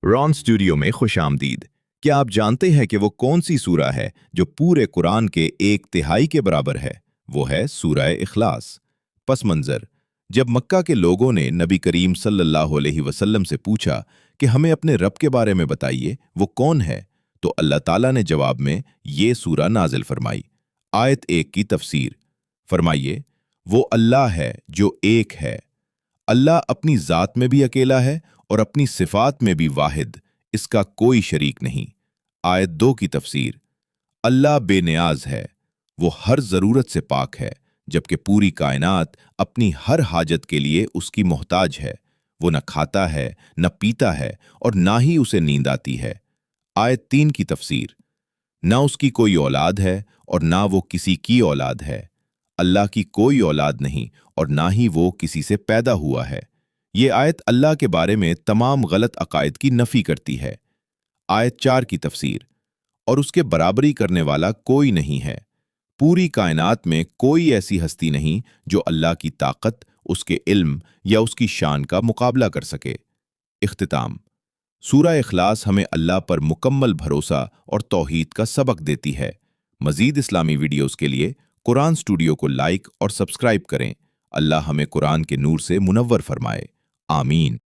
Ron studio में खुशामदीद। क्या आप जानते हैं कि वो कौन सी सूरा है जो पूरे कुरान के 1/3 के बराबर है? वो है सूरह इखलास। पस मंजर, जब मक्का के लोगों ने नबी करीम सल्लल्लाहु अलैहि वसल्लम से पूछा कि हमें अपने रब के बारे में बताइए, वो कौन है, तो अल्लाह ताला ने जवाब में ये सूरा नाजिल फरमाई। आयत 1 की तफसीर फरमाइए, वो अल्लाह है जो एक है। अल्लाह अपनी ज़ात में भी अकेला है और अपनी सिफात में भी वाहिद, इसका कोई शरीक नहीं। आयत 2 की तफसीर, अल्लाह बेनियाज है, वो हर ज़रूरत से पाक है, जबकि पूरी कायनात अपनी हर हाजत के लिए उसकी मोहताज है। वो न खाता है, न पीता है और ना ही उसे नींद आती है। आयत 3 की तफसीर, ना उसकी कोई औलाद है और ना वो किसी की औलाद है। अल्लाह की कोई औलाद नहीं और ना ही वो किसी से पैदा हुआ है। ये आयत अल्लाह के बारे में तमाम गलत अकायद की नफी करती है। आयत 4 की तफसीर, और उसके बराबरी करने वाला कोई नहीं है। पूरी कायनात में कोई ऐसी हस्ती नहीं जो अल्लाह की ताकत, उसके इल्म या उसकी शान का मुकाबला कर सके। इख्तिताम, सूरा इखलास हमें अल्लाह पर मुकम्मल भरोसा और तौहीद का सबक देती है। मजीद इस्लामी वीडियोस के लिए कुरान स्टूडियो को लाइक और सब्सक्राइब करें। अल्लाह हमें कुरान के नूर से मुनव्वर फरमाए। आमीन।